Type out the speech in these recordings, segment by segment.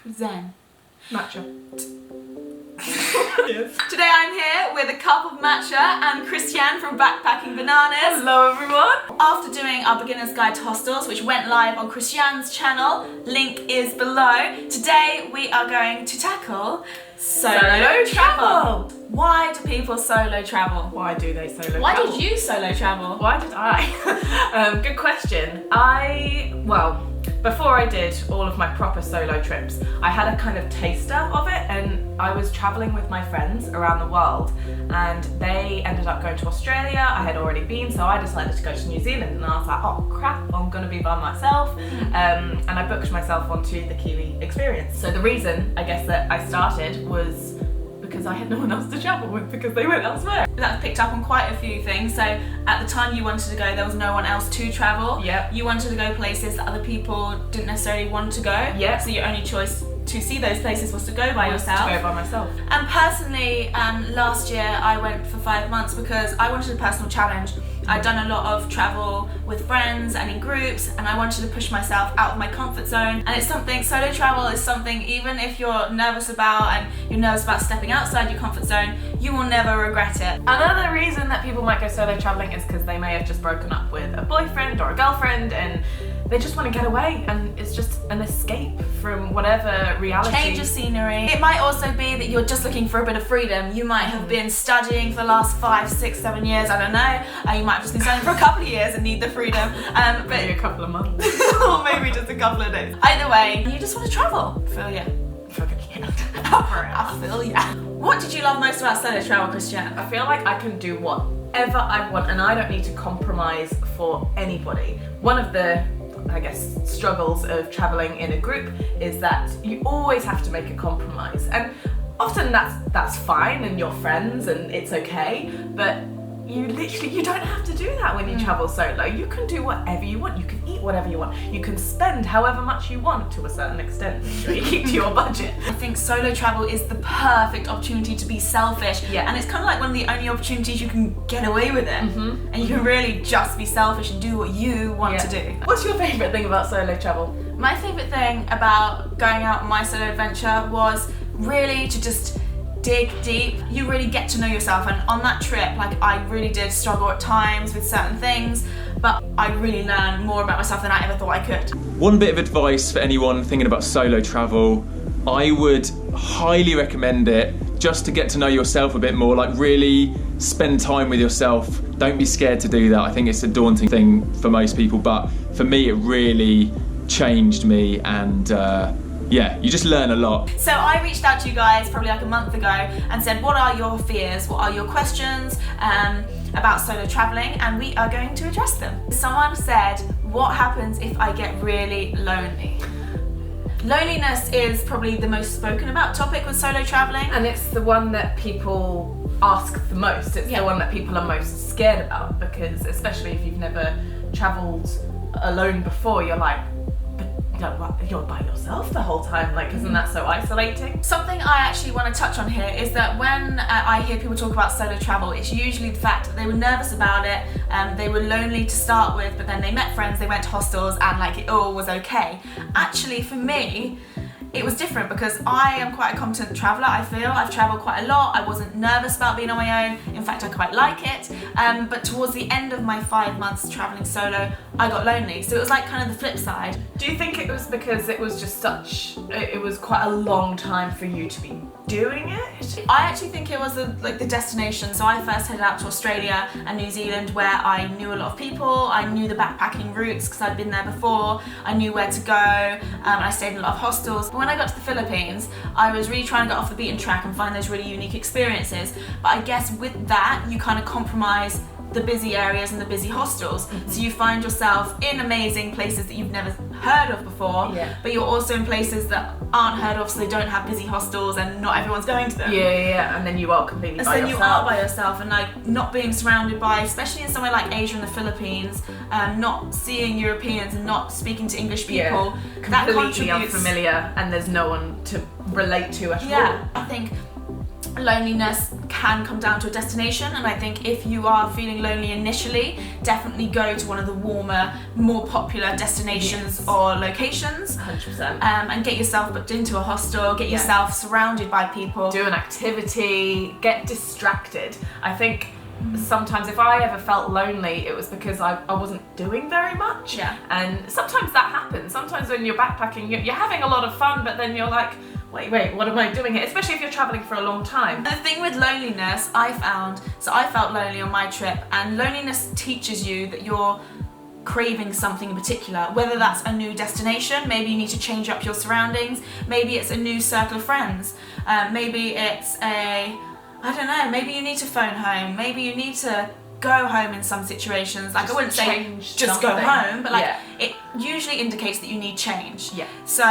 Zen. Matcha. Yes. Today I'm here with a cup of matcha and Christianne from Backpacking Bananas. Hello everyone. After doing our beginner's guide to hostels, which went live on Christianne's channel, link is below, today we are going to tackle solo travel. Why do people solo travel? Why do they solo travel? Why did you solo travel? Why did I? Good question. Before I did all of my proper solo trips, I had a kind of taster of it, and I was traveling with my friends around the world, and they ended up going to Australia. I had already been, so I decided to go to New Zealand, and I was like, oh crap, I'm gonna be by myself, and I booked myself onto the Kiwi experience. So the reason, I guess, that I started was because I had no one else to travel with because they went elsewhere. That picked up on quite a few things. So at the time you wanted to go, there was no one else to travel. Yep. You wanted to go places that other people didn't necessarily want to go. Yep. So your only choice to see those places was to go by yourself. To go by myself. And personally, last year I went for 5 months because I wanted a personal challenge. I'd done a lot of travel with friends and in groups, and I wanted to push myself out of my comfort zone. And it's something, solo travel is something, even if you're nervous about and you're nervous about stepping outside your comfort zone, you will never regret it. Another reason that people might go solo traveling is because they may have just broken up with a boyfriend or a girlfriend and they just want to get away, and it's just an escape from whatever reality. Change of scenery. It might also be that you're just looking for a bit of freedom. You might have been studying for the last 5, 6, 7 years, I don't know. You might have just been studying for a couple of years and need the freedom. But maybe a couple of months. or maybe just a couple of days. Either way, you just want to travel. Feel ya. I feel ya. What did you love most about solo travel, Christianne? I feel like I can do whatever I want, and I don't need to compromise for anybody. One of the, I guess, struggles of traveling in a group is that you always have to make a compromise, and often that's fine and you're friends and it's okay, but you don't have to do that when you travel solo. You can do whatever you want, you can eat whatever you want, you can spend however much you want to a certain extent. Make sure you keep to your budget. I think solo travel is the perfect opportunity to be selfish, and it's kind of like one of the only opportunities you can get away with it, and you can really just be selfish and do what you want to do. What's your favourite thing about solo travel? My favourite thing about going out on my solo adventure was really to just dig deep. You really get to know yourself, and on that trip, like, I really did struggle at times with certain things, but I really learned more about myself than I ever thought I could. One bit of advice for anyone thinking about solo travel, I would highly recommend it just to get to know yourself a bit more, like really spend time with yourself. Don't be scared to do that. I think it's a daunting thing for most people, but for me it really changed me, and yeah, you just learn a lot. So I reached out to you guys probably like a month ago and said, what are your fears? What are your questions about solo traveling? And we are going to address them. Someone said, what happens if I get really lonely? Loneliness is probably the most spoken about topic with solo traveling. And it's the one that people ask the most. It's the one that people are most scared about, because especially if you've never travelled alone before, you're like, you're by yourself the whole time, like, isn't that so isolating? Something I actually want to touch on here is that when I hear people talk about solo travel, it's usually the fact that they were nervous about it, they were lonely to start with, but then they met friends, they went to hostels, and like it all was okay. Actually, for me, it was different because I am quite a competent traveller, I feel. I've travelled quite a lot. I wasn't nervous about being on my own. In fact, I quite like it. But towards the end of my 5 months travelling solo, I got lonely. So it was like kind of the flip side. Do you think it was because it was just it was quite a long time for you to be doing it? I actually think it was the destination. So I first headed out to Australia and New Zealand, where I knew a lot of people. I knew the backpacking routes because I'd been there before. I knew where to go. I stayed in a lot of hostels. But when I got to the Philippines, I was really trying to get off the beaten track and find those really unique experiences. But I guess with that, you kind of compromise the busy areas and the busy hostels. So you find yourself in amazing places that you've never heard of before, but you're also in places that aren't heard of, so they don't have busy hostels and not everyone's going to them. And then you are completely by yourself. And so you are by yourself, and like not being surrounded by, especially in somewhere like Asia and the Philippines, not seeing Europeans and not speaking to English people, that completely contributes. Unfamiliar, and there's no one to relate to at all. I think loneliness can come down to a destination, and I think if you are feeling lonely initially, definitely go to one of the warmer, more popular destinations or locations. 100%. And get yourself booked into a hostel, get yourself surrounded by people. Do an activity, get distracted. I think sometimes if I ever felt lonely, it was because I wasn't doing very much. Yeah. And sometimes that happens. Sometimes when you're backpacking, you're having a lot of fun, but then you're like, wait, what am I doing here? Especially if you're traveling for a long time. The thing with loneliness, I felt lonely on my trip, and loneliness teaches you that you're craving something in particular, whether that's a new destination, maybe you need to change up your surroundings, maybe it's a new circle of friends, maybe it's maybe you need to phone home, maybe you need to go home in some situations. Like, I wouldn't say just go home, but it usually indicates that you need change. Yeah. So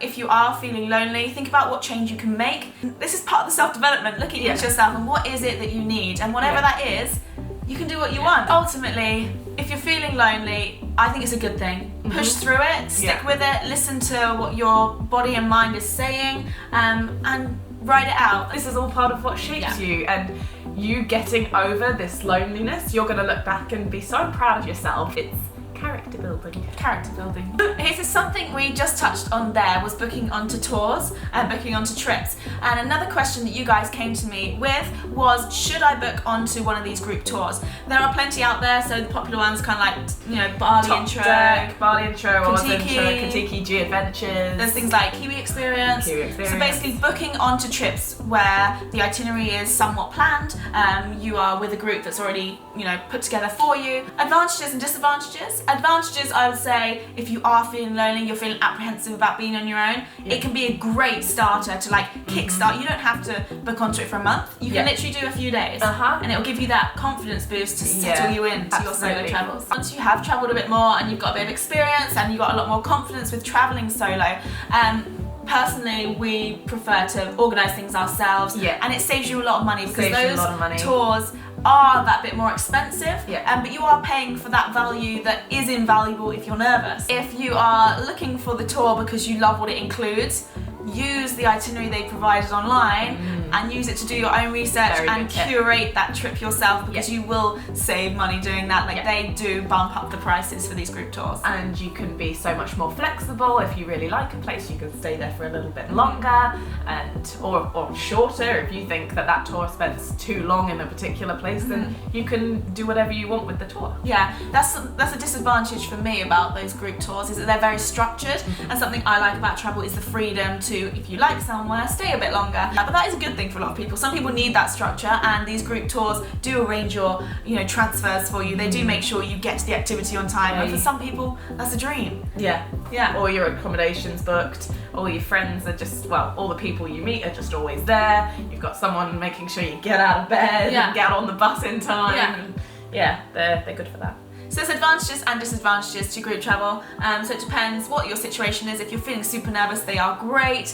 if you are feeling lonely, think about what change you can make. This is part of the self-development, looking into yourself and what is it that you need, and whatever that is, you can do what you want. Ultimately, if you're feeling lonely, I think it's a good thing. Push through it, stick with it, listen to what your body and mind is saying, and write it out. This is all part of what shapes you, and you getting over this loneliness, you're going to look back and be so proud of yourself. It's character building. Character building. Here's something we just touched on there, was booking onto tours and booking onto trips. And another question that you guys came to me with was, should I book onto one of these group tours? There are plenty out there, so the popular ones kind of like, Bali Top Intro, Deck, Bali Intro, Oz Kentucky. Intro, Kentucky G Adventures. There's things like Kiwi Experience. So basically booking onto trips where the itinerary is somewhat planned, you are with a group that's already put together for you. Advantages and disadvantages. Advantages, I would say, if you are feeling lonely, you're feeling apprehensive about being on your own, it can be a great starter to kickstart. You don't have to book onto it for a month. You can literally do a few days, and it'll give you that confidence boost to settle you into your solo travels. Once you have travelled a bit more and you've got a bit of experience and you've got a lot more confidence with travelling solo, personally, we prefer to organise things ourselves, and it saves you a lot of money because those tours are that bit more expensive, but you are paying for that value that is invaluable if you're nervous. If you are looking for the tour because you love what it includes, use the itinerary they provided online and use it to do your own research and curate that trip yourself, because you will save money doing that. They do bump up the prices for these group tours. And you can be so much more flexible. If you really like a place, you can stay there for a little bit longer, or shorter. If you think that tour spends too long in a particular place, then you can do whatever you want with the tour. Yeah, that's a disadvantage for me about those group tours, is that they're very structured, and something I like about travel is the freedom to, if you like somewhere, stay a bit longer. But that is a good thing for a lot of people. Some people need that structure, and these group tours do arrange your transfers for you. They do make sure you get to the activity on time, and for some people that's a dream. Or your accommodation's booked, all your friends are just, all the people you meet are just always there. You've got someone making sure you get out of bed and get on the bus in time. They're good for that. So there's advantages and disadvantages to group travel. So it depends what your situation is. If you're feeling super nervous, they are great.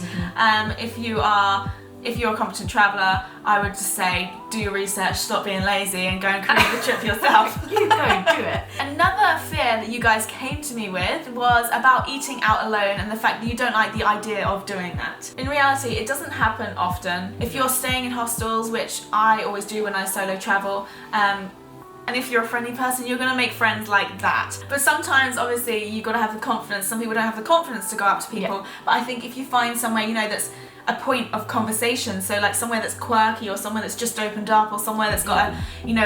If you're a competent traveller, I would just say do your research, stop being lazy, and go and create the trip yourself. You go and do it. Another fear that you guys came to me with was about eating out alone, and the fact that you don't like the idea of doing that. In reality, it doesn't happen often. If you're staying in hostels, which I always do when I solo travel, and if you're a friendly person, you're going to make friends like that. But sometimes, obviously, you've got to have the confidence. Some people don't have the confidence to go up to people. But I think if you find somewhere, that's a point of conversation, so like somewhere that's quirky, or somewhere that's just opened up, or somewhere that's got a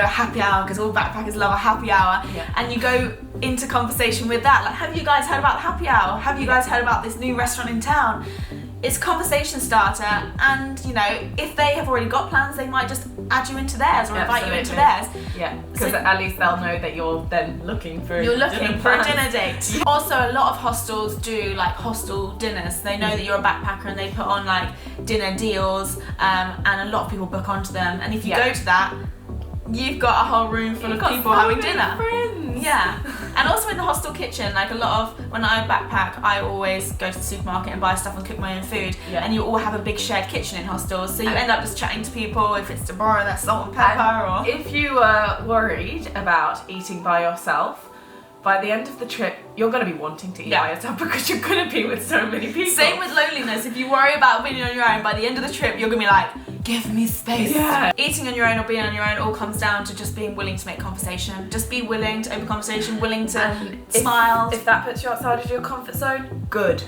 happy hour, because all backpackers love a happy hour, and you go into conversation with that, like, have you guys heard about the happy hour? Have you guys heard about this new restaurant in town? It's a conversation starter, and if they have already got plans, they might just add you into theirs or invite you into theirs. Because at least they'll know that you're then looking for a dinner date. Also, a lot of hostels do hostel dinners. They know that you're a backpacker, and they put on dinner deals, and a lot of people book onto them. And if you go to that, you've got a whole room full of people having dinner. Friends. And also in the hostel kitchen, when I backpack, I always go to the supermarket and buy stuff and cook my own food. And you all have a big shared kitchen in hostels, so you end up just chatting to people, if it's to borrow their salt and pepper, or if you are worried about eating by yourself, by the end of the trip, you're going to be wanting to eat by yourself, because you're going to be with so many people. Same with loneliness. If you worry about being on your own, by the end of the trip, you're going to be like, give me space. Yeah. Eating on your own or being on your own all comes down to just being willing to make conversation. Just be willing to open conversation, willing to smile. If that puts you outside of your comfort zone, good.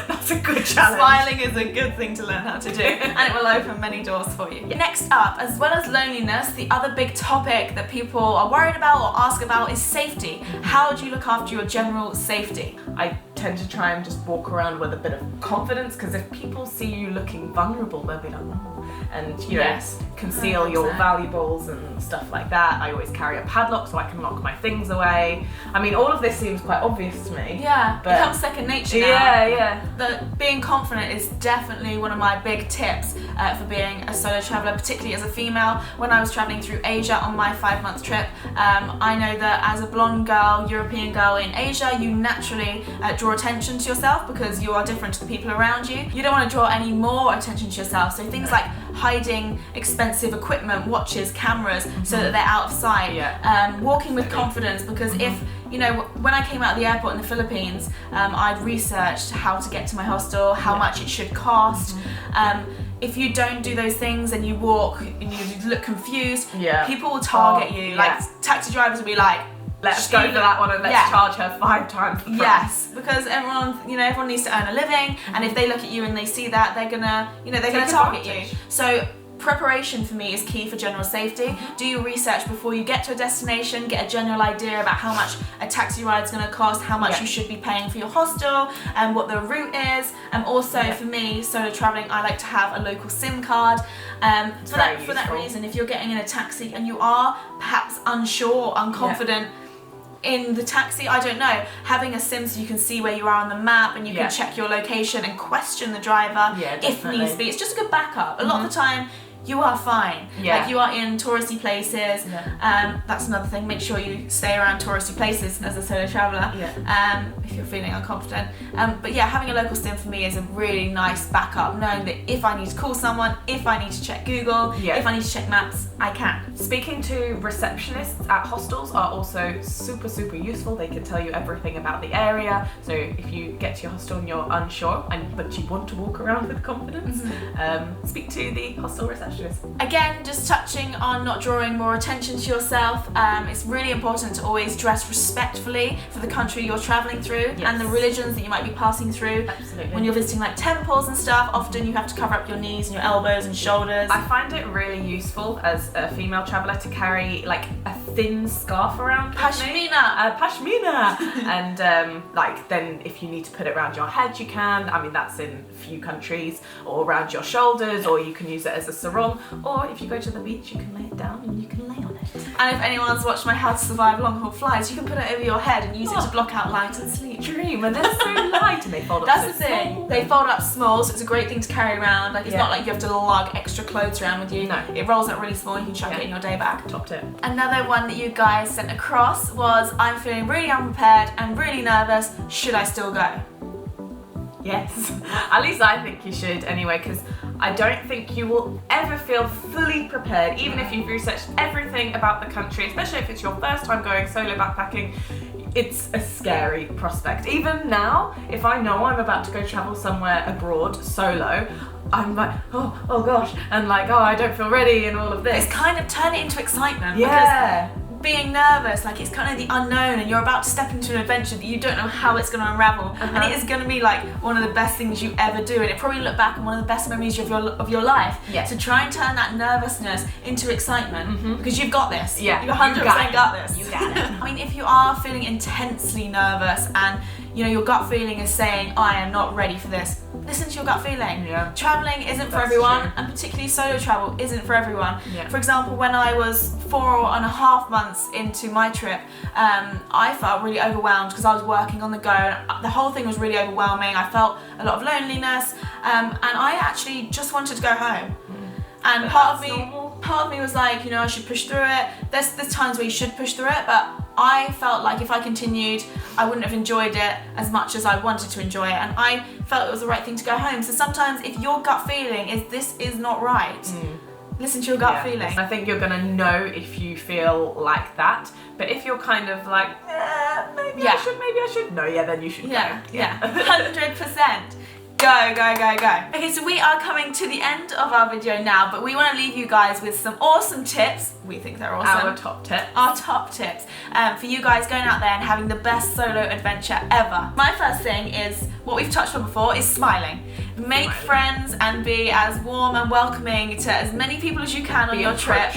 That's a good challenge. Smiling is a good thing to learn how to do, and it will open many doors for you. Next up, as well as loneliness, the other big topic that people are worried about or ask about is safety. How do you look after your general safety? I tend to try and just walk around with a bit of confidence, because if people see you looking vulnerable, they'll be like, oh, and you know, conceal 100%. your valuables and stuff like that. I always carry a padlock so I can lock my things away. I mean, all of this seems quite obvious to me. Yeah, but becomes second nature now. Yeah. Being confident is definitely one of my big tips for being a solo traveller, particularly as a female. When I was travelling through Asia on my 5-month trip, I know that as a blonde girl, European girl in Asia, you naturally draw attention to yourself because you are different to the people around you. You don't want to draw any more attention to yourself, so things like hiding expensive equipment, watches, cameras, so that they're out of sight. Walking with confidence, because if, you know, when I came out of the airport in the Philippines, I'd researched how to get to my hostel, how much it should cost. If you don't do those things and you walk and you look confused, people will target you. Like taxi drivers will be like, let's go for that one and let's charge her 5 times the price. Yes, because everyone needs to earn a living, and if they look at you and they see that, they're gonna target you. So preparation for me is key for general safety. Do your research before you get to a destination, get a general idea about how much a taxi ride is going to cost, how much you should be paying for your hostel, and what the route is. And also for me, solo traveling, I like to have a local SIM card. For that reason, if you're getting in a taxi and you are perhaps unsure, unconfident, in the taxi, I don't know, having a SIM so you can see where you are on the map and you can check your location and question the driver if needs be. It's just a good backup. A lot of the time you are fine. Like you are in touristy places. That's another thing. Make sure you stay around touristy places as a solo traveller. If you're feeling unconfident. But yeah, having a local SIM for me is a really nice backup, knowing that if I need to call someone, if I need to check Google, if I need to check maps, I can. Speaking to receptionists at hostels are also super useful. They can tell you everything about the area. So if you get to your hostel and you're unsure but you want to walk around with confidence, speak to the hostel receptionist. Again, just touching on not drawing more attention to yourself, it's really important to always dress respectfully for the country you're travelling through and the religions that you might be passing through. Absolutely. When you're visiting like temples and stuff, often you have to cover up your knees and your elbows and shoulders. I find it really useful as a female traveller to carry like a thin scarf around Pashmina! Pashmina! And like then if you need to put it around your head, you can. I mean, that's in a few countries, or around your shoulders, or you can use it as a sarong, or if you go to the beach, you can lay it down and you can lay on it. And if anyone's watched my How to Survive Long Haul Flights, you can put it over your head and use it to block out light and sleep. Dream, and they're so light and they fold up. That's the thing. Small. They fold up small, so it's a great thing to carry around. Like it's not like you have to lug extra clothes around with you. No. It rolls up really small, you can chuck it in your day bag. Top tip. Another one that you guys sent across was, I'm feeling really unprepared and really nervous, should I still go? Yes, at least I think you should anyway, because I don't think you will ever feel fully prepared, even if you've researched everything about the country, especially if it's your first time going solo backpacking. It's a scary prospect. Even now, if I know I'm about to go travel somewhere abroad solo, I'm like, oh gosh, and like, I don't feel ready and all of this. It's kind of turn it into excitement. Yeah. Because being nervous, like it's kind of the unknown and you're about to step into an adventure that you don't know how it's going to unravel, and it is going to be like one of the best things you ever do, and it probably look back on one of the best memories of your life. So try and turn that nervousness into excitement, because you've got this. You 100% got this. You got it. I mean, if you are feeling intensely nervous and you know your gut feeling is saying, I am not ready for this, listen to your gut feeling. Traveling isn't for everyone, and particularly solo travel isn't for everyone. For example, when I was 4.5 months into my trip, I felt really overwhelmed because I was working on the go, and the whole thing was really overwhelming. I felt a lot of loneliness, and I actually just wanted to go home. And part of me was like, you know, I should push through it. There's times where you should push through it, but I felt like if I continued, I wouldn't have enjoyed it as much as I wanted to enjoy it, and I felt it was the right thing to go home. So sometimes if your gut feeling is this is not right, listen to your gut feeling. I think you're gonna know if you feel like that, but if you're kind of like, maybe I should, no, then you should go. 100%. Go, go, go, go. Okay, so we are coming to the end of our video now, but we want to leave you guys with some awesome tips. We think they're awesome. Our top tips. Our top tips for you guys going out there and having the best solo adventure ever. My first thing is, what we've touched on before, is smiling. Make friends and be as warm and welcoming to as many people as you can on your trip.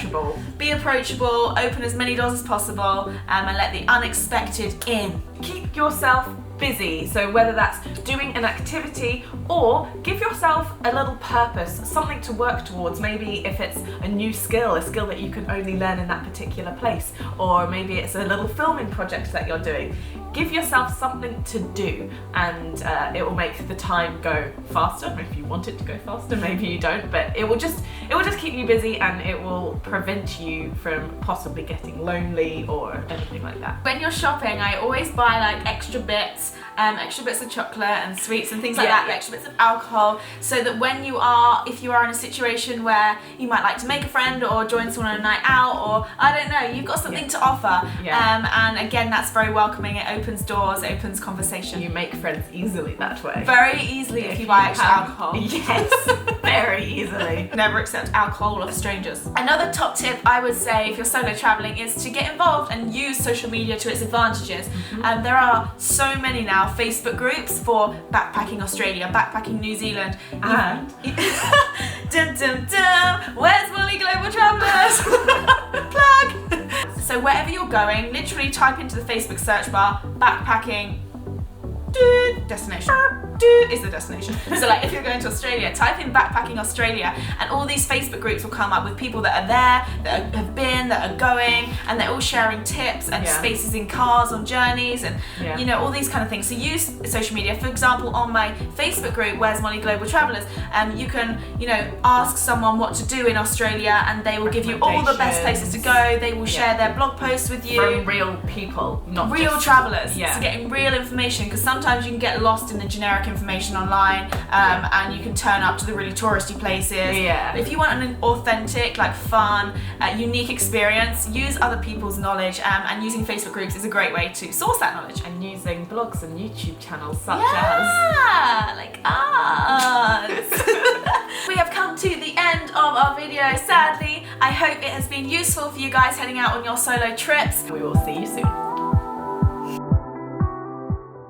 Be approachable, open as many doors as possible, and let the unexpected in. Keep yourself busy, so whether that's doing an activity or give yourself a little purpose, something to work towards. Maybe if it's a new skill, a skill that you can only learn in that particular place, or maybe it's a little filming project that you're doing. Give yourself something to do, and it will make the time go faster. If you want it to go faster, maybe you don't, but it will just keep you busy, and it will prevent you from possibly getting lonely or anything like that. When you're shopping, I always buy like extra bits of chocolate and sweets and things like that, extra bits of alcohol, so that when if you are in a situation where you might like to make a friend or join someone on a night out, or I don't know, you've got something to offer. And again, that's very welcoming. It opens doors, it opens conversation. You make friends easily that way. Very easily if you buy extra alcohol. Yes, very easily. Never accept alcohol of strangers. Another top tip I would say if you're solo traveling is to get involved and use social media to its advantages. There are so many now Facebook groups for backpacking Australia, backpacking New Zealand, and dum dum dum, where's Mollie Global Travellers? Plug! So wherever you're going, literally type into the Facebook search bar, backpacking, destination. Is the destination. So like if you're going to Australia, type in backpacking Australia, and all these Facebook groups will come up with people that are there, that have been, that are going, and they're all sharing tips and spaces in cars on journeys, and you know, all these kind of things. So use social media. For example, on my Facebook group, Where's Mollie Global Travellers, you can, you know, ask someone what to do in Australia, and they will give you all the best places to go. They will share their blog posts with you. From real people, not real just travellers. So getting real information, because sometimes you can get lost in the generic information online, and you can turn up to the really touristy places. But if you want an authentic, like fun, unique experience, use other people's knowledge, and using Facebook groups is a great way to source that knowledge. And using blogs and YouTube channels such as like ours. We have come to the end of our video, sadly. I hope it has been useful for you guys heading out on your solo trips. We will see you soon.